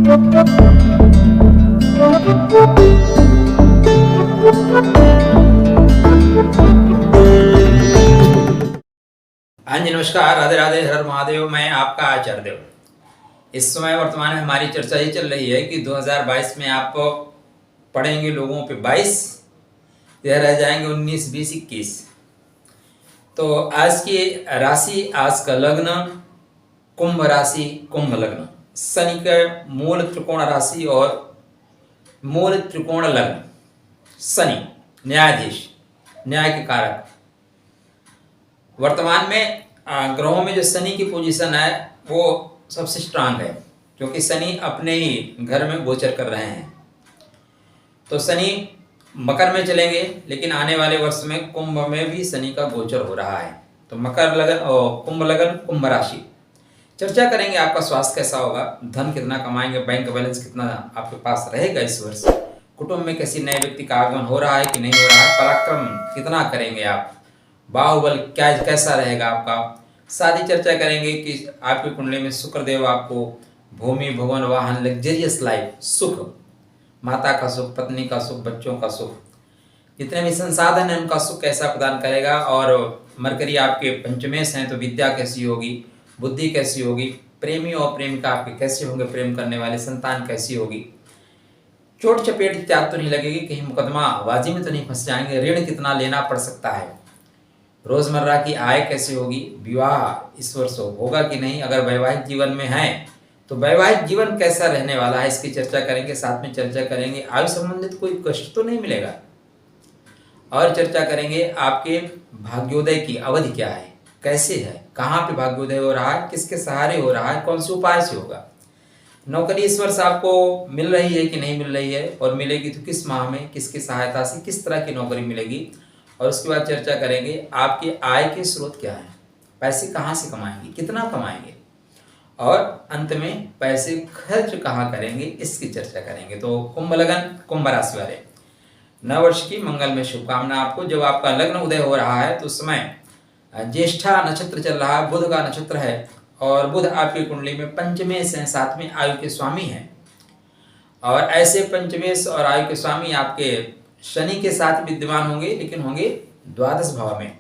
हाँ जी, नमस्कार, राधे राधे, हर हर महादेव। मैं आपका आचार्य देव। इस समय वर्तमान में हमारी चर्चा ये चल रही है कि 2022 में आप पढ़ेंगे लोगों पे 22, यह रह जाएंगे 19, 20, 21। तो आज की राशि, आज का लग्न कुंभ राशि, कुंभ लग्न, शनि का मूल त्रिकोण राशि और मूल त्रिकोण लग्न। शनि न्यायाधीश, न्याय के कारक। वर्तमान में ग्रहों में जो शनि की पोजीशन है वो सबसे स्ट्रांग है, क्योंकि शनि अपने ही घर में गोचर कर रहे हैं। तो शनि मकर में चलेंगे, लेकिन आने वाले वर्ष में कुंभ में भी शनि का गोचर हो रहा है। तो मकर लगन और कुंभ लगन, कुंभ राशि। चर्चा करेंगे आपका स्वास्थ्य कैसा होगा, धन कितना कमाएंगे, बैंक बैलेंस कितना आपके पास रहेगा इस वर्ष, कुटुंब में किसी नए व्यक्ति का आगमन हो रहा है कि नहीं हो रहा है, पराक्रम कितना करेंगे आप, बाहुबल क्या कैसा रहेगा आपका। सारी चर्चा करेंगे कि आपकी कुंडली में शुक्रदेव आपको भूमि, भवन, वाहन, लग्जरियस लाइफ, सुख, माता का सुख, पत्नी का सुख, बच्चों का सुख, जितने भी संसाधन हैं उनका सुख कैसा प्रदान करेगा। और मरकरी आपके पंचमेश हैं, तो विद्या कैसी होगी, बुद्धि कैसी होगी, प्रेमी और प्रेमिका आपके कैसे होंगे, प्रेम करने वाले, संतान कैसी होगी, चोट चपेट इत्यादि तो नहीं लगेगी, कहीं मुकदमाबाजी में तो नहीं फंस जाएंगे, ऋण कितना लेना पड़ सकता है, रोजमर्रा की आय कैसी होगी, विवाह इस वर्ष होगा कि नहीं, अगर वैवाहिक जीवन में है तो वैवाहिक जीवन कैसा रहने वाला है, इसकी चर्चा करेंगे। साथ में चर्चा करेंगे आयु संबंधित कोई कष्ट तो नहीं मिलेगा, और चर्चा करेंगे आपके भाग्योदय की अवधि क्या है, कैसे है, कहाँ पे भाग्योदय हो रहा है, किसके सहारे हो रहा है, कौन से उपाय से होगा। नौकरी इस वर्ष आपको मिल रही है कि नहीं मिल रही है, और मिलेगी तो किस माह में, किसकी सहायता से, किस तरह की नौकरी मिलेगी। और उसके बाद चर्चा करेंगे आपके आय के स्रोत क्या है, पैसे कहाँ से कमाएंगे, कितना कमाएंगे, और अंत में पैसे खर्च कहाँ करेंगे, इसकी चर्चा करेंगे। तो कुंभ लगन, कुंभ राशि वाले, नव वर्ष की मंगल में शुभकामना आपको। जब आपका लग्न उदय हो रहा है तो उस समय ज्येष्ठा नक्षत्र चल रहा है, बुध का नक्षत्र है, और बुध आपकी कुंडली में पंचमेश है, साथ में आयु के स्वामी हैं। और ऐसे पंचमेश और आयु के स्वामी आपके शनि के साथ विद्यमान होंगे, लेकिन होंगे द्वादश भाव में।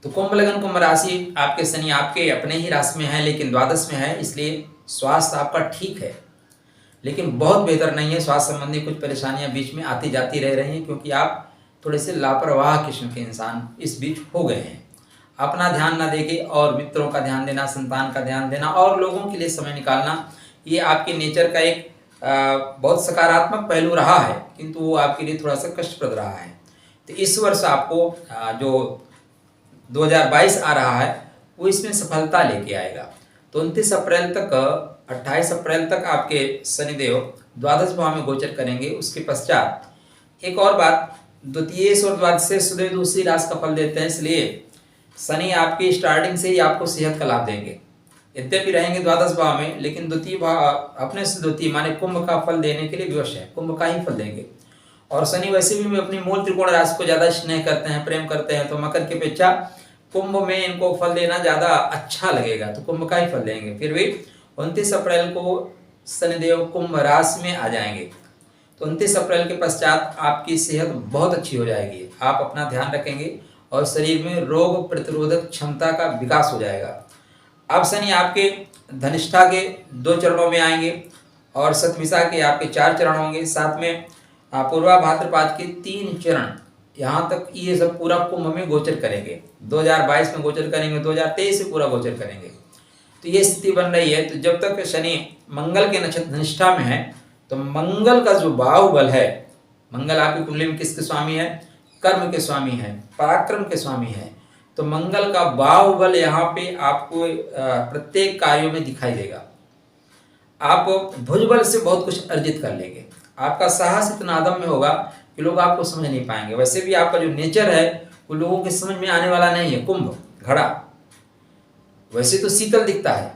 तो कुंभ लगन, कुंभ राशि, आपके शनि आपके अपने ही राशि में है लेकिन द्वादश में है, इसलिए स्वास्थ्य आपका ठीक है, लेकिन बहुत बेहतर नहीं है। स्वास्थ्य संबंधी कुछ परेशानियां बीच में आती जाती रह रही हैं, क्योंकि आप थोड़े से लापरवाह किस्म के इंसान इस बीच हो गए हैं। अपना ध्यान ना देके और मित्रों का ध्यान देना, संतान का ध्यान देना और लोगों के लिए समय निकालना, ये आपके नेचर का एक बहुत सकारात्मक पहलू रहा है, किंतु वो आपके लिए थोड़ा सा कष्टप्रद रहा है। तो इस वर्ष आपको जो 2022 आ रहा है वो इसमें सफलता लेके आएगा। तो 29 अप्रैल तक, 28 अप्रैल तक आपके शनिदेव द्वादश भाव में गोचर करेंगे। उसके पश्चात एक और बात, द्वितीय और द्वादश से सुदेव दूसरी राशि का फल देते हैं, इसलिए शनि आपकी स्टार्टिंग से ही आपको सेहत का लाभ देंगे। यद्यपि रहेंगे द्वादश भाव में, लेकिन द्वितीय भाव अपने से द्वितीय माने कुंभ का फल देने के लिए विवश है, कुंभ का ही फल देंगे। और शनि वैसे भी अपनी मूल त्रिकोण राशि को ज्यादा स्नेह करते हैं, प्रेम करते हैं, तो मकर की अपेक्षा कुंभ में इनको फल देना ज्यादा अच्छा लगेगा, तो कुंभ का ही फल देंगे। फिर भी 29 अप्रैल को शनिदेव कुंभ राशि में आ जाएंगे, तो 29 अप्रैल के पश्चात आपकी सेहत बहुत अच्छी हो जाएगी, आप अपना ध्यान रखेंगे और शरीर में रोग प्रतिरोधक क्षमता का विकास हो जाएगा। अब शनि आपके धनिष्ठा के 2 चरणों में आएंगे और शतभिषा के आपके 4 चरण होंगे, साथ में पूर्वा भाद्रपद के 3 चरण, यहाँ तक ये सब पूरा कुंभ में गोचर करेंगे। 2022 में गोचर करेंगे, 2023 में पूरा गोचर करेंगे। तो ये स्थिति बन रही है। तो जब तक शनि मंगल के नक्षत्र धनिष्ठा में है, तो मंगल का जो बाहुबल है, मंगल आपकी कुंडली में किसके स्वामी है, कर्म के स्वामी है, पराक्रम के स्वामी है। तो मंगल का बाहुबल यहाँ पे आपको प्रत्येक कार्यों में दिखाई देगा। आप भुजबल से बहुत कुछ अर्जित कर लेंगे, आपका साहस इतना अदम्य होगा कि लोग आपको समझ नहीं पाएंगे। वैसे भी आपका जो नेचर है वो लोगों के समझ में आने वाला नहीं है। कुंभ घड़ा वैसे तो शीतल दिखता है,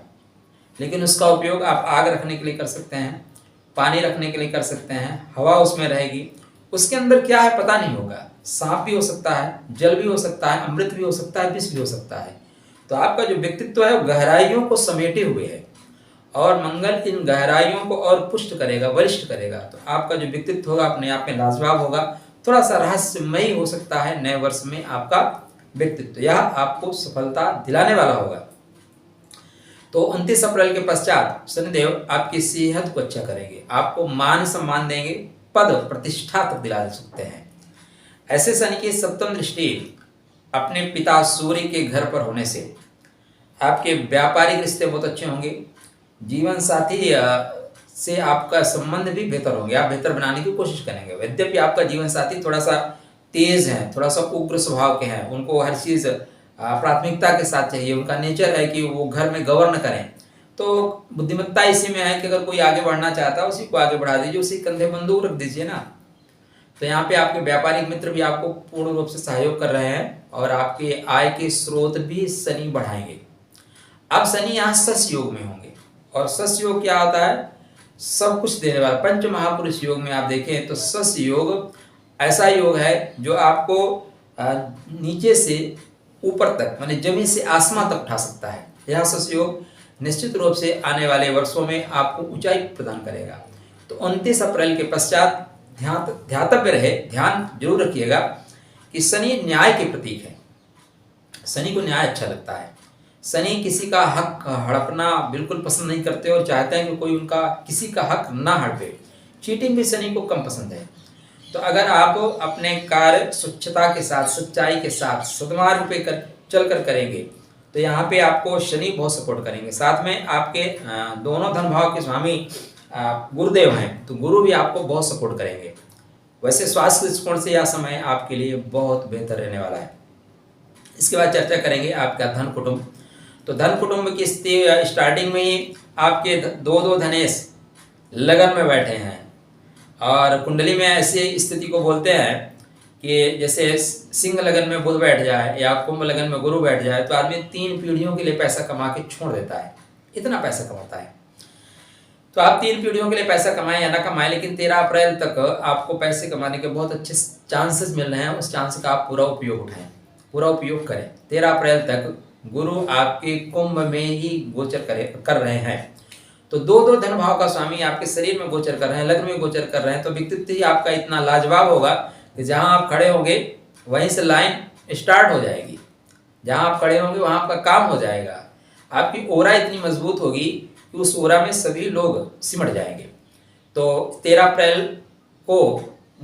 लेकिन उसका उपयोग आप आग रखने के लिए कर सकते हैं, पानी रखने के लिए कर सकते हैं, हवा उसमें रहेगी, उसके अंदर क्या है पता नहीं होगा, सांप भी हो सकता है, जल भी हो सकता है, अमृत भी हो सकता है, विष भी हो सकता है। तो आपका जो व्यक्तित्व है वो गहराइयों को समेटे हुए है, और मंगल इन गहराइयों को और पुष्ट करेगा, वरिष्ठ करेगा। तो आपका जो व्यक्तित्व होगा अपने आप में लाजवाब होगा। थोड़ा सा रहस्यमयी हो सकता है नए वर्ष में आपका व्यक्तित्व, यह आपको सफलता दिलाने वाला होगा। तो 29 अप्रैल के पश्चात शनिदेव आपकी सेहत को अच्छा करेंगे, आपको मान सम्मान देंगे, पद प्रतिष्ठा तक दिला सकते हैं। ऐसे शनि की सप्तम दृष्टि अपने पिता सूर्य के घर पर होने से आपके व्यापारिक रिश्ते बहुत अच्छे होंगे। जीवन साथी से आपका संबंध भी बेहतर होंगे, आप बेहतर बनाने की कोशिश करेंगे। यद्यपि आपका जीवन साथी थोड़ा सा तेज है, थोड़ा सा उग्र स्वभाव के हैं, उनको हर चीज़ प्राथमिकता के साथ चाहिए, उनका नेचर है कि वो घर में गवर्न करें। तो बुद्धिमत्ता इसी में है कि अगर कोई आगे बढ़ना चाहता है उसी को आगे बढ़ा दीजिए, उसी कंधे बंदूक रख दीजिए ना। तो यहाँ पे आपके व्यापारिक मित्र भी आपको पूर्ण रूप से सहयोग कर रहे हैं और आपके आय के स्रोत भी शनि बढ़ाएंगे। अब शनि यहाँ सस योग में होंगे, और सस योग क्या होता है? सब कुछ देने वाला। पंच महापुरुष योग में आप देखें तो सस योग ऐसा योग है जो आपको नीचे से ऊपर तक, माने जमीन से आसमान तक उठा सकता है। यह सस योग निश्चित रूप से आने वाले वर्षों में आपको ऊंचाई प्रदान करेगा। तो 29 अप्रैल के पश्चात ध्यातव्य रहे, ध्यान जरूर रखिएगा कि शनि न्याय के प्रतीक है। शनि को न्याय अच्छा लगता है। शनि किसी का हक हड़पना बिल्कुल पसंद नहीं करते और चाहते हैं कि कोई उनका किसी का हक ना हड़पे। चीटिंग भी शनि को कम पसंद है। तो अगर आप अपने कार्य स्वच्छता के साथ, सच्चाई के साथ, सद्मार्ग पे चल कर करेंगे तो यहाँ पे आपको शनि बहुत सपोर्ट करेंगे। साथ में आपके दोनों धन भाव के स्वामी गुरुदेव हैं, तो गुरु भी आपको बहुत सपोर्ट करेंगे। वैसे स्वास्थ्य दृष्टिकोण से यह समय आपके लिए बहुत बेहतर रहने वाला है। इसके बाद चर्चा करेंगे आपका धन कुटुंब। तो धन कुटुंब की स्थिति स्टार्टिंग में ही आपके दो धनेश लगन में बैठे हैं, और कुंडली में ऐसी स्थिति को बोलते हैं कि जैसे सिंह लगन में बुध बैठ जाए या कुंभ लगन में गुरु बैठ जाए तो आदमी 3 पीढ़ियों के लिए पैसा कमा के छोड़ देता है, इतना पैसा कमाता है। तो आप 3 पीढ़ियों के लिए पैसा कमाएं या ना कमाएं, लेकिन 13 अप्रैल तक आपको पैसे कमाने के बहुत अच्छे चांसेस मिल रहे हैं। उस चांस का आप पूरा उपयोग उठाएं, पूरा उपयोग करें। 13 अप्रैल तक गुरु आपके कुंभ में ही गोचर कर रहे हैं। तो दो धन भाव का स्वामी आपके शरीर में गोचर कर रहे हैं, लग्न में गोचर कर रहे हैं। तो व्यक्तित्व ही आपका इतना लाजवाब होगा कि जहां आप खड़े होंगे वहीं से लाइन स्टार्ट हो जाएगी। जहां आप खड़े होंगे वहां आपका काम हो जाएगा। आपकी ओरा इतनी मजबूत होगी कि उस ओरा में सभी लोग सिमट जाएंगे। तो 13 अप्रैल को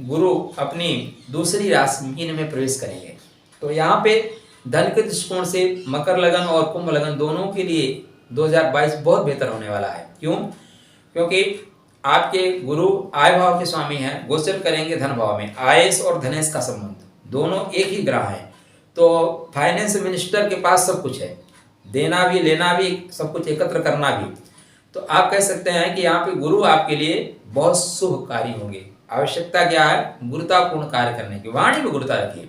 गुरु अपनी दूसरी राशि मीन में प्रवेश करेंगे। तो यहाँ पे धन के दृष्टिकोण से मकर लगन और कुंभ लगन दोनों के लिए 2022 बहुत बेहतर होने वाला है। क्यों? क्योंकि आपके गुरु आय भाव के स्वामी हैं, गोचर करेंगे धन भाव में। आयस और धनेश का संबंध दोनों एक ही ग्रह हैं। तो फाइनेंस मिनिस्टर के पास सब कुछ है, देना भी लेना भी, सब कुछ एकत्र करना भी। तो आप कह सकते हैं कि यहाँ पे गुरु आपके लिए बहुत शुभकारी होंगे। आवश्यकता क्या है? गुरुतापूर्ण कार्य करने की। वाणी में गुरुता रखिए,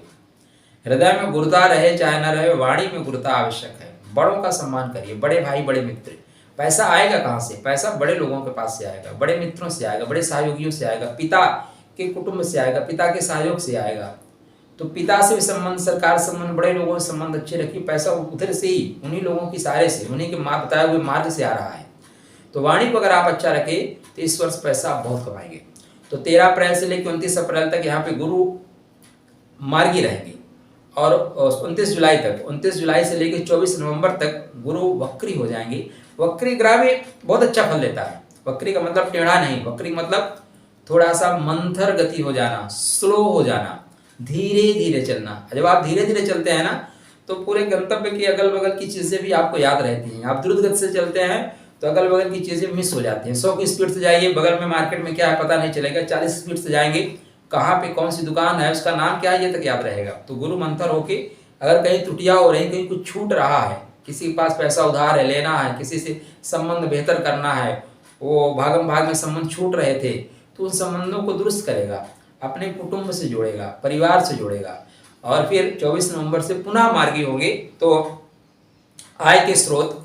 हृदय में गुरुता रहे चाहे न रहे, वाणी में गुरुता आवश्यक है। बड़ों का सम्मान करिए, बड़े भाई बड़े मित्र। पैसा आएगा कहाँ से? पैसा बड़े लोगों के पास से आएगा, बड़े मित्रों से आएगा, बड़े सहयोगियों से आएगा, पिता के कुटुंब से आएगा, पिता के सहयोग से आएगा। तो पिता से भी संबंध, सरकार संबंध, बड़े लोगों से संबंध अच्छे रखिए। पैसा उधर से ही, उन्हीं लोगों की सहारे से, उन्हीं के बताए हुए मार्ग से आ रहा है। तो वाणी को अगर आप अच्छा रखें तो इस वर्ष पैसा आप बहुत कमाएंगे। तो 13 अप्रैल से लेकर 29 अप्रैल तक यहाँ पे गुरु मार्गी रहेंगे, और 29 जुलाई तक, 29 जुलाई से लेकर 24 नवंबर तक गुरु वक्री हो जाएंगे। वक्री ग्रह में बहुत अच्छा फल देता है। वक्री का मतलब टेढ़ा नहीं, वक्री मतलब थोड़ा सा मंथर गति हो जाना, स्लो हो जाना, धीरे धीरे चलना। जब आप धीरे धीरे चलते हैं ना तो पूरे गंतव्य की अगल बगल की चीज़ें भी आपको याद रहती हैं। आप द्रुत गति से चलते हैं तो अगल बगल की चीज़ें मिस हो जाती हैं। 100 की स्पीड से जाइए, बगल में मार्केट में क्या है पता नहीं चलेगा। 40 स्पीड से जाएंगे, कहाँ पे कौन सी दुकान है, उसका नाम क्या है, ये तक याद रहेगा। तो गुरु मंथर होके अगर कहीं त्रुटियां हो रही, कहीं कुछ छूट रहा है, किसी के पास पैसा उधार है, लेना है, किसी से संबंध बेहतर करना है, वो भागम भाग में संबंध छूट रहे थे, तो उन संबंधों को दुरुस्त करेगा, अपने कुटुंब से जोड़ेगा, परिवार से जोड़ेगा। और फिर 24 नवंबर से पुनः मार्गी होंगे। तो आय के स्रोत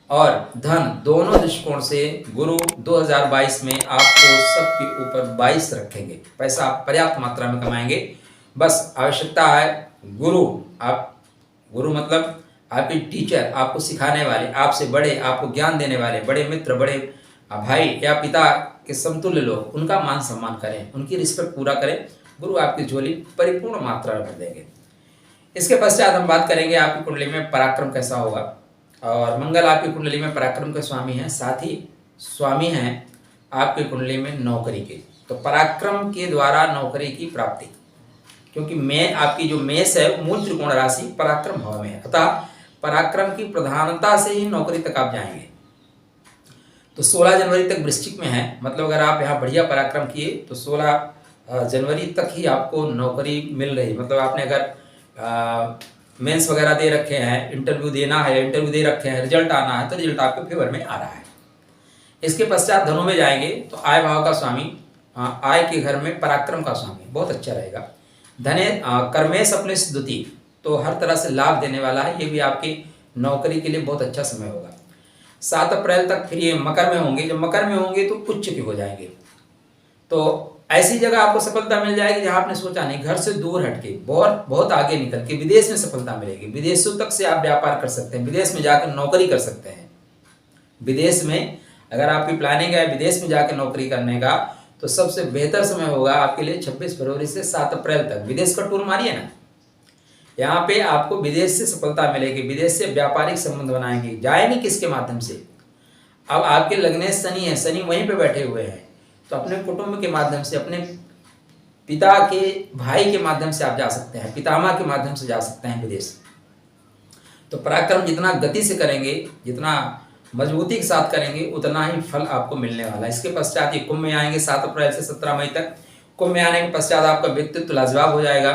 और धन दोनों दृष्टिकोण से गुरु 2022 में आपको सबके ऊपर 22 रखेंगे। पैसा आप पर्याप्त मात्रा में कमाएंगे। बस आवश्यकता है गुरु मतलब आपके टीचर, आपको सिखाने वाले, आपसे बड़े, आपको ज्ञान देने वाले, बड़े मित्र, बड़े भाई या पिता के समतुल्य लोग, उनका मान सम्मान करें, उनकी रिस्पेक्ट पूरा करें। गुरु आपकी झोली परिपूर्ण मात्रा में भर देंगे। इसके पश्चात हम बात करेंगे आपकी कुंडली में पराक्रम कैसा होगा। और मंगल आपकी कुंडली में पराक्रम के स्वामी हैं, साथ ही स्वामी हैं आपकी कुंडली में नौकरी के। तो पराक्रम के द्वारा नौकरी की प्राप्ति, क्योंकि मैं आपकी जो मेष है मूल त्रिकोण राशि पराक्रम भाव में है, अतः पराक्रम की प्रधानता से ही नौकरी तक आप जाएंगे। तो 16 जनवरी तक वृश्चिक में है, मतलब अगर आप यहाँ बढ़िया पराक्रम किए तो 16 जनवरी तक ही आपको नौकरी मिल रही। मतलब आपने अगर मेंस वगैरह दे रखे हैं, इंटरव्यू देना है, इंटरव्यू दे रखे हैं, रिजल्ट आना है, तो रिजल्ट आपके फेवर में आ रहा है। इसके पश्चात धनु में जाएंगे तो आय भाव का स्वामी, आय के घर में पराक्रम का स्वामी, बहुत अच्छा रहेगा। धने कर्मेश अपने द्वितीय, तो हर तरह से लाभ देने वाला है, ये भी आपकी नौकरी के लिए बहुत अच्छा समय होगा। 7 अप्रैल तक फिर ये मकर में होंगे। जब मकर में होंगे तो उच्च के हो जाएंगे, तो ऐसी जगह आपको सफलता मिल जाएगी जहां आपने सोचा नहीं, घर से दूर हटके बहुत बहुत आगे निकल के विदेश में सफलता मिलेगी। विदेशों तक से आप व्यापार कर सकते हैं, विदेश में जाकर नौकरी कर सकते हैं। विदेश में अगर आपकी प्लानिंग है विदेश में जाकर नौकरी करने का, तो सबसे बेहतर समय होगा आपके लिए 26 फरवरी से 7 अप्रैल तक। विदेश का टूर मारिए ना, यहाँ पे आपको विदेश से सफलता मिलेगी, विदेश से व्यापारिक संबंध बनाएंगे। जाएंगे किसके माध्यम से? अब आपके लगने शनि है, शनि वहीं पे बैठे हुए हैं, तो अपने कुटुंब के माध्यम से, अपने पिता के भाई के माध्यम से आप जा सकते हैं, पितामह के माध्यम से जा सकते हैं विदेश। तो पराक्रम जितना गति से करेंगे, जितना मजबूती के साथ करेंगे, उतना ही फल आपको मिलने वाला है। इसके पश्चात ये कुंभ में आएंगे 7 अप्रैल से 17 मई तक। कुंभ में आने के पश्चात आपका व्यक्तित्व लाजवाब हो जाएगा,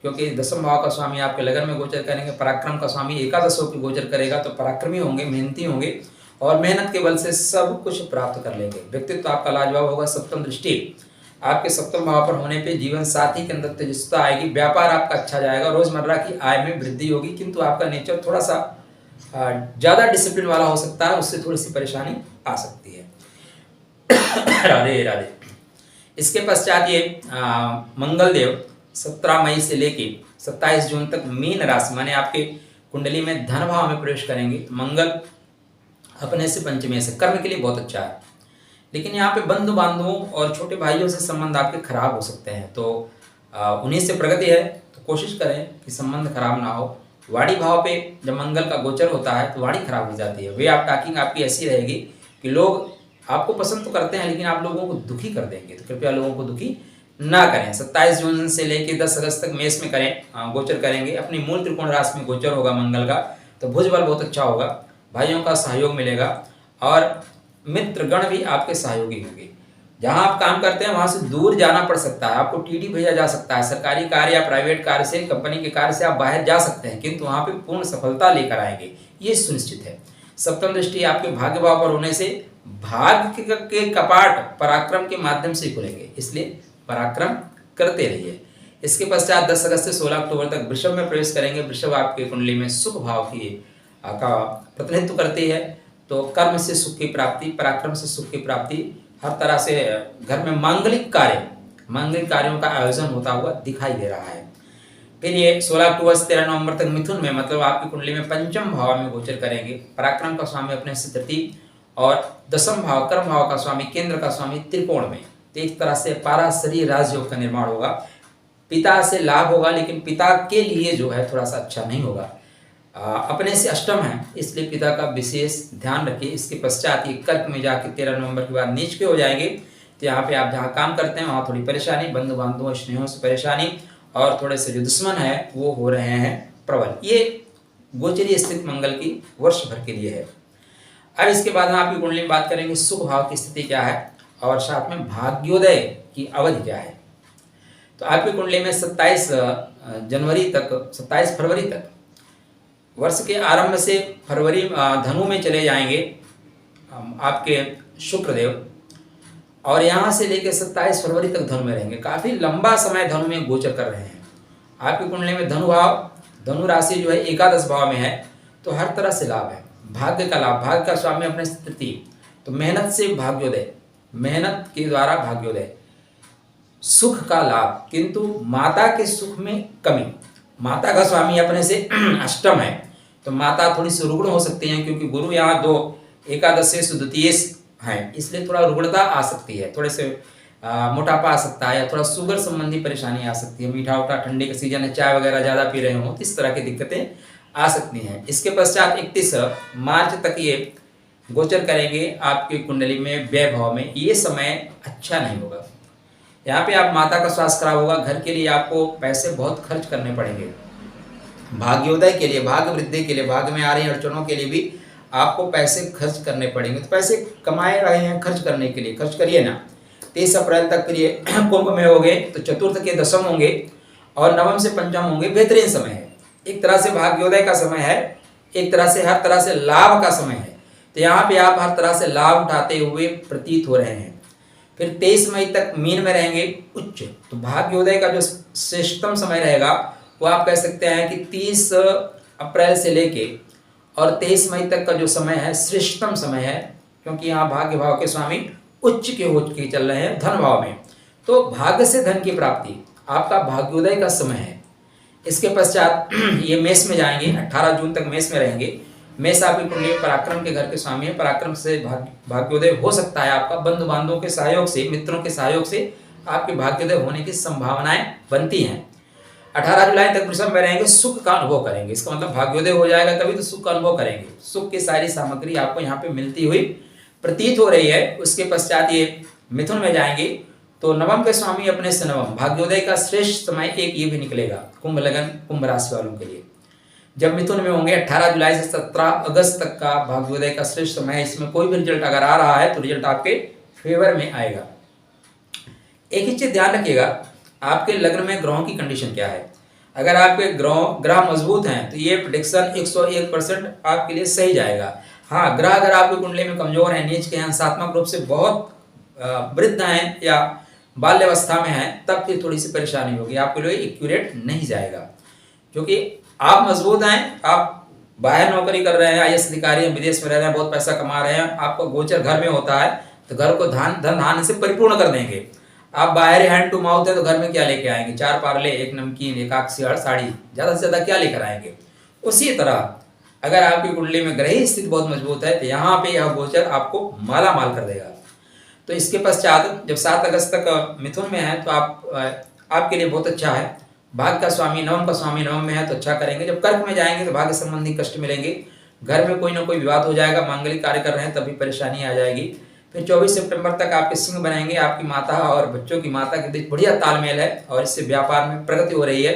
क्योंकि 10वें भाव का स्वामी आपके लगन में गोचर करेंगे। पराक्रम का स्वामी एकादशों की गोचर करेगा, तो पराक्रमी होंगे, मेहनती होंगे और मेहनत के बल से सब कुछ प्राप्त कर लेंगे। व्यक्तित्व आपका लाजवाब होगा। सप्तम दृष्टि आपके 7वें भाव पर होने पे जीवन साथी के अंदर तेजस्विता आएगी, व्यापार आपका अच्छा जाएगा, रोजमर्रा की आय में वृद्धि होगी। किंतु आपका नेचर थोड़ा सा ज्यादा डिसिप्लिन वाला हो सकता है, उससे थोड़ी सी परेशानी आ सकती है। राधे राधे। इसके पश्चात ये मंगल देव 17 मई से लेके 27 जून तक मीन राशि माने आपके कुंडली में धन भाव में प्रवेश करेंगे। मंगल अपने से पंचमी से कर्म के लिए बहुत अच्छा है, लेकिन यहाँ पे बंधु बांधवों और छोटे भाइयों से संबंध आपके खराब हो सकते हैं, तो उन्हीं से प्रगति है, तो कोशिश करें कि संबंध खराब ना हो। वाणी भाव पे जब मंगल का गोचर होता है तो वाणी खराब हो जाती है। वे आप टॉकिंग आपकी ऐसी रहेगी कि लोग आपको पसंद तो करते हैं, लेकिन आप लोगों को दुखी कर देंगे, तो कृपया लोगों को दुखी ना करें। 27 जून से लेकर 10 अगस्त तक मेष में करें, गोचर करेंगे। अपनी मूल त्रिकोण राशि में गोचर होगा मंगल का, तो भुज बल बहुत अच्छा होगा, भाइयों का सहयोग मिलेगा और मित्रगण भी आपके सहयोगी होंगे। जहां आप काम करते हैं वहां से दूर जाना पड़ सकता है, आपको टीडी भेजा जा सकता है, सरकारी कार्य या प्राइवेट कार्य से, कंपनी के कार्य से आप बाहर जा सकते हैं, किंतु वहां पे पूर्ण सफलता लेकर आएंगे, ये सुनिश्चित है। सप्तम दृष्टि आपके भाग्य भाव पर होने से भाग्य के कपाट पराक्रम के माध्यम से खुलेंगे, इसलिए पराक्रम करते रहिए। इसके पश्चात 10 अगस्त से 16 अक्टूबर तक वृषभ में प्रवेश करेंगे। वृषभ आपके कुंडली में सुख भाव की का प्रतिनिधित्व करती है, तो कर्म से सुख की प्राप्ति, पराक्रम से सुख की प्राप्ति, हर तरह से घर में मांगलिक कार्यों का आयोजन होता हुआ दिखाई दे रहा है। फिर ये 16 अक्टूबर से 13 नवंबर तक मिथुन में, मतलब आपकी कुंडली में पंचम भाव में गोचर करेंगे। पराक्रम का स्वामी अपने से तृतीय और 10वां भाव कर्म भाव का स्वामी, केंद्र का स्वामी त्रिकोण में, तो एक तरह से पाराशरी राजयोग का निर्माण होगा। पिता से लाभ होगा, लेकिन पिता के लिए जो है थोड़ा सा अच्छा नहीं होगा। अपने से अष्टम है, इसलिए पिता का विशेष ध्यान रखिए। इसके पश्चात ये कर्क में जाके 13 नवंबर के बाद नीच के हो जाएंगे, तो यहाँ पे आप जहाँ काम करते हैं वहाँ थोड़ी परेशानी, बंधु बांधवों स्नेहों से परेशानी, और थोड़े से जो दुश्मन है वो हो रहे हैं प्रबल। ये गोचरीय स्थिति मंगल की वर्ष भर के लिए है। अब इसके बाद हम आपकी कुंडली में बात करेंगे शुभ भाव की स्थिति क्या है और साथ में भाग्योदय की अवधि क्या है। तो आपकी कुंडली में 27 फरवरी तक, वर्ष के आरंभ से फरवरी धनु में चले जाएंगे आपके शुक्रदेव, और यहाँ से लेकर 27 फरवरी तक धनु में रहेंगे। काफी लंबा समय धनु में गोचर कर रहे हैं। आपकी कुंडली में धनु भाव, धनु राशि जो है एकादश भाव में है, तो हर तरह से लाभ है, भाग्य का लाभ, भाग्य का स्वामी अपने स्थिति, तो मेहनत से भाग्योदय, मेहनत के द्वारा भाग्योदय, सुख का लाभ, किंतु माता के सुख में कमी। माता का स्वामी अपने से अष्टम है, तो माता थोड़ी सी रुग्ण हो सकती हैं, क्योंकि गुरु यहाँ 2 एकादशेषु द्वितीयेष हैं, इसलिए थोड़ा रुग्णता आ सकती है, थोड़े से मोटापा आ सकता है, या थोड़ा शुगर संबंधी परेशानी आ सकती है। मीठा उठा, ठंडी का सीजन है, चाय वगैरह ज़्यादा पी रहे हो तो इस तरह की दिक्कतें आ सकती हैं। इसके पश्चात 31 मार्च तक ये गोचर करेंगे आपकी कुंडली में व्यय भाव में। ये समय अच्छा नहीं होगा। यहाँ पे आप माता का स्वास्थ्य खराब होगा। घर के लिए आपको पैसे बहुत खर्च करने पड़ेंगे। भाग्योदय के लिए, भाग्य वृद्धि के लिए, भाग्य में आ रही अड़चनों के लिए भी आपको पैसे खर्च करने पड़ेंगे। तो पैसे कमाए रहे हैं, खर्च करने के लिए खर्च करिए ना। 23 अप्रैल तक फिर ये कुंभ में होंगे तो चतुर्थ के दशम होंगे और नवम से पंचम होंगे। बेहतरीन समय है, एक तरह से भाग्योदय का समय है, एक तरह से हर तरह से लाभ का समय है। तो यहाँ पे आप हर तरह से लाभ उठाते हुए प्रतीत हो रहे हैं। फिर 23 मई तक मीन में रहेंगे उच्च। तो भाग्योदय का जो श्रेष्ठतम समय रहेगा वो आप कह सकते हैं कि 30 अप्रैल से लेके और 23 मई तक का जो समय है श्रेष्ठतम समय है, क्योंकि यहाँ भाग्य भाव के स्वामी उच्च के हो के चल रहे हैं धन भाव में। तो भाग्य से धन की प्राप्ति आपका भाग्योदय का समय है। इसके पश्चात ये मेष में जाएंगे, 18 जून तक मेष में रहेंगे। मेष आपकी कुंडली में पराक्रम के घर के स्वामी है। पराक्रम से भाग्योदय हो सकता है आपका। बंधु बांधवों के सहयोग से, मित्रों के सहयोग से आपके भाग्योदय होने की संभावनाएं बनती हैं। 18 जुलाई तक वृषभ में रहेंगे, सुख का अनुभव करेंगे। इसका मतलब भाग्योदय हो जाएगा तभी तो सुख का अनुभव करेंगे। सुख की सारी सामग्री आपको यहाँ पे मिलती हुई प्रतीत हो रही है। उसके पश्चात ये मिथुन में जाएंगे तो नवम के स्वामी अपने से नवम, भाग्योदय का श्रेष्ठ समय एक ये भी निकलेगा कुंभ लगन, कुंभ राशि वालों के लिए। जब मिथुन में होंगे 18 जुलाई से 17 अगस्त तक का भाग्योदय का श्रेष्ठ समय है। इसमें कोई भी रिजल्ट अगर आ रहा है तो रिजल्ट आपके फेवर में आएगा। एक ही चीज ध्यान रखिएगा, आपके लग्न में ग्रहों की कंडीशन क्या है। अगर आपके ग्रह मजबूत हैं तो ये प्रेडिक्शन 101% आपके लिए सही जाएगा। हाँ, ग्रह अगर आपकी कुंडली में कमजोर है, नीच के हैं, अंशात्मक रूप से बहुत वृद्ध हैं या बाल्यावस्था में हैं, तब फिर थोड़ी सी परेशानी होगी, आपके लिए एक्यूरेट नहीं जाएगा। क्योंकि आप मजबूत हैं, आप बाहर नौकरी कर रहे हैं, आईएएस अधिकारी हैं, विदेश में रह रहे हैं, बहुत पैसा कमा रहे हैं, आपका गोचर घर में होता है तो घर को धन धान्य से परिपूर्ण कर देंगे। आप बाहर हैंड टू माउथ है तो घर में क्या लेके आएंगे, 4 पार्ले, 1 नमकीन, 1 आख साड़ी, ज्यादा से ज्यादा क्या लेकर आएंगे। उसी तरह अगर आपकी कुंडली में ग्रही स्थिति बहुत मजबूत है तो यहाँ पे यह गोचर आपको माला माल कर देगा। तो इसके पश्चात जब 7 अगस्त तक मिथुन में है तो आपके लिए बहुत अच्छा है। भाग्य का स्वामी नवम का स्वामी नवम में है तो अच्छा करेंगे। जब कर्क में जाएंगे तो भाग्य संबंधी कष्ट मिलेंगे, घर में कोई ना कोई विवाद हो जाएगा, मांगलिक कार्य कर रहे हैं तभी परेशानी आ जाएगी। फिर 24 सितंबर तक आपके सिंह बनेंगे। आपकी माता और बच्चों की माता के बीच बढ़िया तालमेल है और इससे व्यापार में प्रगति हो रही है।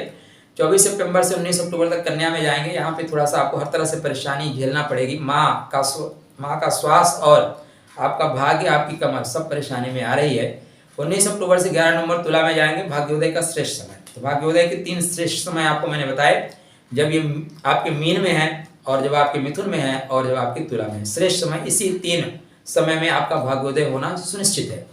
24 सितंबर से 19 अक्टूबर तक कन्या में जाएंगे। यहाँ पे थोड़ा सा आपको हर तरह से परेशानी झेलना पड़ेगी। माँ का स्वास्थ्य और आपका भाग्य, आपकी कमर, सब परेशानी में आ रही है। 19 अक्टूबर से 11 नवंबर तुला में जाएंगे, भाग्योदय का श्रेष्ठ समय। तो भाग्योदय के 3 श्रेष्ठ समय आपको मैंने बताए, जब ये आपके मीन में है और जब आपके मिथुन में है और जब आपके तुला में है। श्रेष्ठ समय इसी 3 समय में आपका भाग्योदय होना सुनिश्चित है।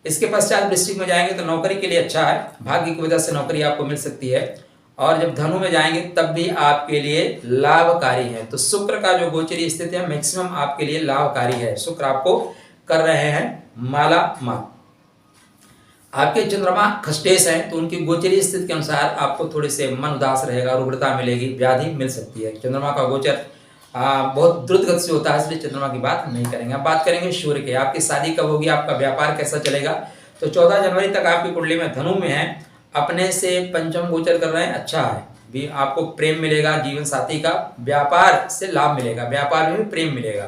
इसके पश्चात वृश्चिक में जाएंगे तो नौकरी के लिए अच्छा है, भाग्य की वजह से नौकरी आपको मिल सकती है। और जब धनु में जाएंगे तब भी आपके लिए लाभकारी है। तो शुक्र का जो गोचरीय स्थिति है मैक्सिमम आपके लिए लाभकारी है। शुक्र आपको कर रहे हैं माला माल। आपके चंद्रमा खष्टेश हैं तो उनकी गोचरीय स्थिति के अनुसार आपको थोड़े से मन उदास रहेगा, रुग्णता मिलेगी, व्याधि मिल सकती है। चंद्रमा का गोचर बहुत द्रुत गति से होता है, इसलिए चंद्रमा की बात नहीं करेंगे। अब बात करेंगे सूर्य के, आपकी शादी कब होगी, आपका व्यापार कैसा चलेगा। तो 14 जनवरी तक आपकी कुंडली में धनु में है, अपने से पंचम गोचर कर रहे हैं, अच्छा है। भी आपको प्रेम मिलेगा, जीवन साथी का व्यापार से लाभ मिलेगा, व्यापार में भी प्रेम मिलेगा।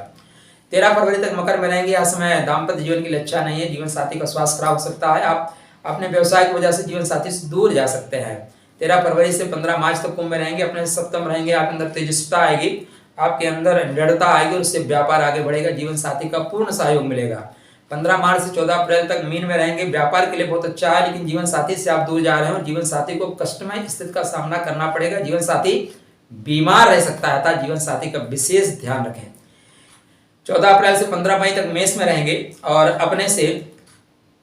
13 फरवरी तक मकर में रहेंगे। यह समय दाम्पत्य जीवन के लिए अच्छा नहीं है, जीवन साथी का स्वास्थ्य खराब हो सकता है, आप अपने व्यवसाय की वजह से जीवन साथी से दूर जा सकते हैं। 13 फरवरी से 15 मार्च तक कुंभ में रहेंगे, अपने सप्तम रहेंगे, आपके अंदर तेजस्विता आएगी, आपके अंदर दृढ़ता आएगी और उससे व्यापार आगे बढ़ेगा, जीवन साथी का पूर्ण सहयोग मिलेगा। 15 मार्च से 14 अप्रैल तक मीन में रहेंगे, व्यापार के लिए बहुत अच्छा है, लेकिन जीवन साथी से आप दूर जा रहे हैं और जीवन साथी को कष्टमय स्थिति का सामना करना पड़ेगा। जीवन साथी बीमार रह सकता है, अतः जीवन साथी का विशेष ध्यान रखें। 14 अप्रैल से 15 मई तक मेष में रहेंगे और अपने से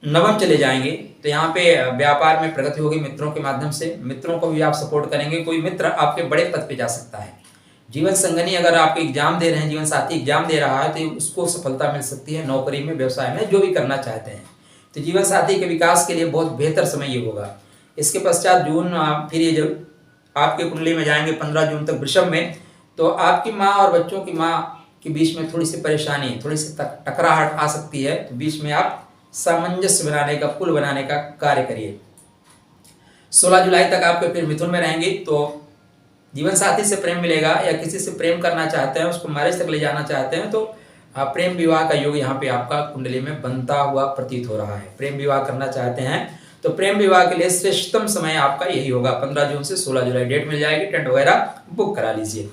नवम चले जाएंगे। तो यहाँ पे व्यापार में प्रगति होगी मित्रों के माध्यम से, मित्रों को भी आप सपोर्ट करेंगे, कोई मित्र आपके बड़े पद पे जा सकता है। जीवन संगनी अगर आप एग्जाम दे रहे हैं, जीवन साथी एग्जाम दे रहा है तो उसको सफलता मिल सकती है, नौकरी में, व्यवसाय में, जो भी करना चाहते हैं। तो जीवन साथी के विकास के लिए बहुत बेहतर समय ये होगा। इसके पश्चात जून फिर ये जब आपके कुंडली में जाएंगे 15 जून तक वृषभ में, तो आपकी माँ और बच्चों की माँ के बीच में थोड़ी सी परेशानी, थोड़ी सी टकराहट आ सकती है, तो बीच में आप सामंजस्य बनाने का, पुल बनाने का कार्य करिए। 16 जुलाई तक आपके फिर मिथुन में रहेंगे, तो जीवन साथी से प्रेम मिलेगा, या किसी से प्रेम करना चाहते हैं, उसको मैरिज तक ले जाना चाहते हैं, तो प्रेम विवाह का योग यहाँ पे आपका कुंडली में बनता हुआ प्रतीत हो रहा है। प्रेम विवाह करना चाहते हैं तो प्रेम विवाह के लिए श्रेष्ठतम समय आपका यही होगा। 15 जून से 16 जुलाई डेट मिल जाएगी, टेंट वगैरह बुक करा लीजिए।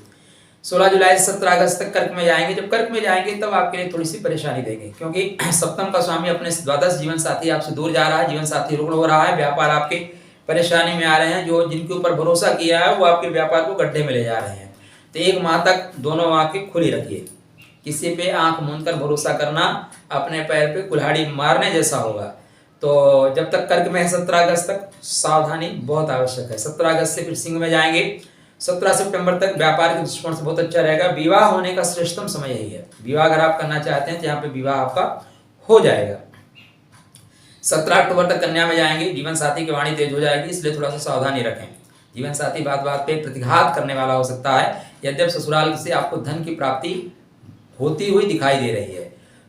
16 जुलाई से 17 अगस्त तक कर्क में जाएंगे। जब कर्क में जाएंगे तब आपके लिए थोड़ी सी परेशानी देंगे, क्योंकि सप्तम का स्वामी अपने द्वादश जीवन साथी आपसे दूर जा रहा है, जीवन साथी रुग्ण हो रहा है, व्यापार आपके परेशानी में आ रहे हैं, जो जिनके ऊपर भरोसा किया है वो आपके व्यापार को गड्ढे में ले जा रहे हैं। तो 1 माह तक दोनों आंखें खुली रखिए। किसी पे आंख मूंद कर भरोसा करना अपने पैर पे कुल्हाड़ी मारने जैसा होगा। तो जब तक कर्क में है 17 अगस्त तक सावधानी बहुत आवश्यक है। 17 अगस्त से फिर सिंह में जाएंगे। 17 सितंबर तक व्यापार के दृष्टिकोण से बहुत अच्छा रहेगा। विवाह होने का श्रेष्ठतम समय यही है। विवाह अगर आप करना चाहते हैं तो यहाँ पे विवाह आपका हो जाएगा। 17 अक्टूबर तक कन्या में जाएंगे। जीवन साथी की वाणी तेज हो जाएगी, इसलिए थोड़ा सा सावधानी रखें। जीवन साथी बात बात पे प्रतिघात करने वाला हो सकता है। यद्यप ससुराल से आपको धन की प्राप्ति होती हुई दिखाई दे रही है।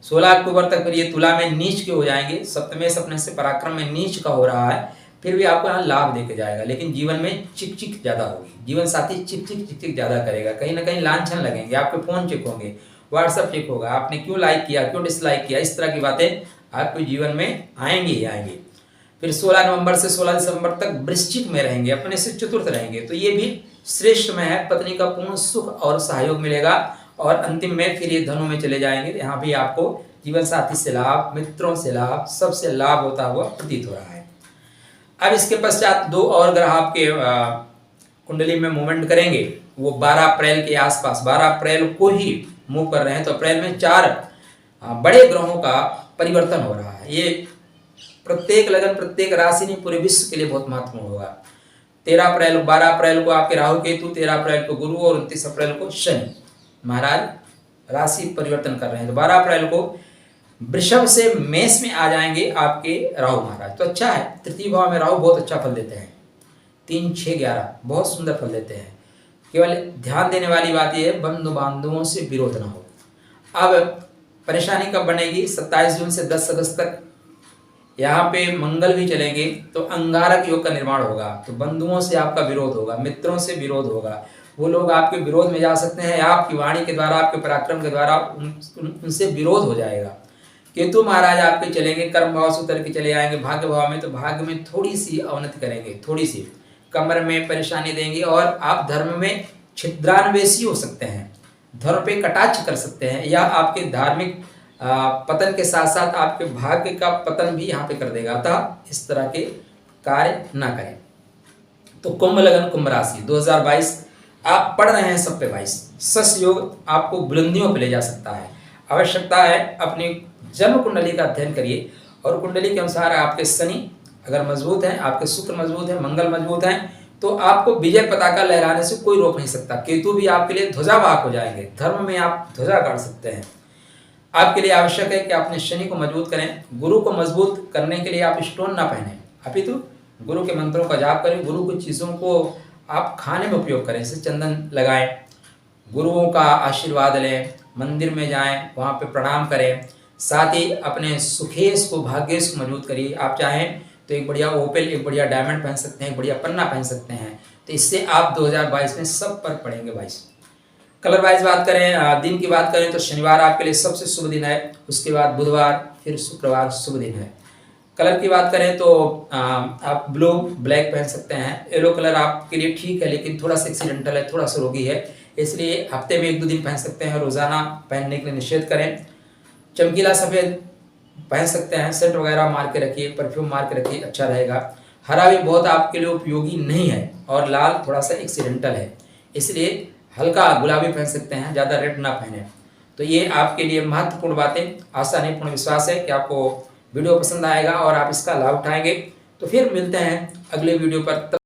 16 अक्टूबर तक फिर ये तुला में नीच के हो जाएंगे। सप्तमेश अपने से पराक्रम में नीच का हो रहा है, फिर भी आपको यहाँ लाभ देके जाएगा, लेकिन जीवन में चिक चिक ज्यादा होगी। जीवन साथी चिक चिक ज्यादा करेगा, कहीं ना कहीं लांछन लगेंगे, आपके फोन चेक होंगे, व्हाट्सएप चेक होगा, आपने क्यों लाइक किया, क्यों डिसलाइक किया, इस तरह की बातें आपके जीवन में आएंगी ही आएंगी। फिर 16 नवंबर से 16 दिसंबर तक वृश्चिक में रहेंगे, अपने से चतुर्थ रहेंगे, तो ये भी श्रेष्ठ में है। पत्नी का पूर्ण सुख और सहयोग मिलेगा, और अंतिम में फिर ये धनु में चले जाएंगे। यहाँ भी आपको जीवन साथी से लाभ, मित्रों से लाभ, सबसे लाभ होता हुआ प्रतीत हो रहा है। अब इसके पश्चात 2 और ग्रह आपके कुंडली में मूवमेंट करेंगे। वो 12 अप्रैल के आसपास, 12 अप्रैल को ही मूव कर रहे हैं। तो अप्रैल में 4 बड़े ग्रहों का परिवर्तन हो रहा है। ये प्रत्येक लगन, प्रत्येक राशि नहीं, पूरे विश्व के लिए बहुत महत्वपूर्ण होगा। 13 अप्रैल, 12 अप्रैल को आपके राहु केतु, 13 अप्रैल को गुरु और 29 अप्रैल को शनि महाराज राशि परिवर्तन कर रहे हैं। तो 12 अप्रैल को वृषभ से मेष में आ जाएंगे आपके राहु महाराज। तो अच्छा है, तृतीय भाव में राहु बहुत अच्छा फल देते हैं। 3, 6, 11 बहुत सुंदर फल देते हैं। केवल ध्यान देने वाली बात यह है बंधु बांधवों से विरोध ना हो। अब परेशानी कब बनेगी? 27 जून से 10 अगस्त तक यहाँ पे मंगल भी चलेंगे, तो अंगारक योग का निर्माण होगा। तो बंधुओं से आपका विरोध होगा, मित्रों से विरोध होगा, वो लोग आपके विरोध में जा सकते हैं, आपकी वाणी के द्वारा, आपके पराक्रम के द्वारा उनसे विरोध हो जाएगा। केतु महाराज आपके चलेंगे, कर्म भाव से उतर के चले आएंगे भाग्य भाव में, तो भाग्य में थोड़ी सी अवनति करेंगे, थोड़ी सी कमर में परेशानी देंगे, और आप धर्म में छिद्रान्वेषी हो सकते हैं, धर्म पे कटाक्ष कर सकते हैं, या आपके धार्मिक पतन के साथ साथ आपके भाग्य का पतन भी यहाँ पे कर देगा। अतः इस तरह के कार्य ना करें। तो कुंभ लगन, कुंभ राशि 2022 आप पढ़ रहे हैं सब पे 22 सस योग आपको बुलंदियों पे ले जा सकता है। आवश्यकता है अपनी जन्म कुंडली का अध्ययन करिए, और कुंडली के अनुसार आपके शनि अगर मजबूत है, आपके शुक्र मजबूत है, मंगल मजबूत है, तो आपको विजय पताका लहराने से कोई रोक नहीं सकता। केतु भी आपके लिए ध्वजावाहक हो जाएंगे, धर्म में आप ध्वजा गाड़ सकते हैं। आपके लिए आवश्यक है कि आपने शनि को मजबूत करें। गुरु को मजबूत करने के लिए आप स्टोन ना पहने, अपितु गुरु के मंत्रों का जाप करें। गुरु की चीज़ों को आप खाने में उपयोग करें, जैसे चंदन लगाएं, गुरुओं का आशीर्वाद लें, मंदिर में जाएं, वहाँ पे प्रणाम करें। साथ ही अपने सुखेश को, भाग्येश को मजबूत करिए। आप चाहें तो एक बढ़िया ओपेल, एक बढ़िया डायमंड पहन सकते हैं, एक बढ़िया पन्ना पहन सकते हैं। तो इससे आप 2022 में सब पर पड़ेंगे। 22 कलर वाइज बात करें, दिन की बात करें तो शनिवार आपके लिए सबसे शुभ दिन है, उसके बाद बुधवार, फिर शुक्रवार शुभ दिन है। कलर की बात करें तो आप ब्लू, ब्लैक पहन सकते हैं। येलो कलर आपके लिए ठीक है, लेकिन थोड़ा सा एक्सीडेंटल है, थोड़ा सा रोगी है, इसलिए हफ्ते में 1-2 दिन पहन सकते हैं, रोजाना पहनने के लिए निषेध करें। चमकीला सफ़ेद पहन सकते हैं, सेंट वगैरह मार के रखिए, परफ्यूम मार के रखिए, अच्छा रहेगा। हरा भी बहुत आपके लिए उपयोगी नहीं है, और लाल थोड़ा सा एक्सीडेंटल है, इसलिए हल्का गुलाबी पहन सकते हैं, ज़्यादा रेड ना पहने। तो ये आपके लिए महत्वपूर्ण बातें। आशा नहीं, पूर्ण विश्वास है कि आपको वीडियो पसंद आएगा और आप इसका लाभ उठाएंगे। तो फिर मिलते हैं अगले वीडियो पर।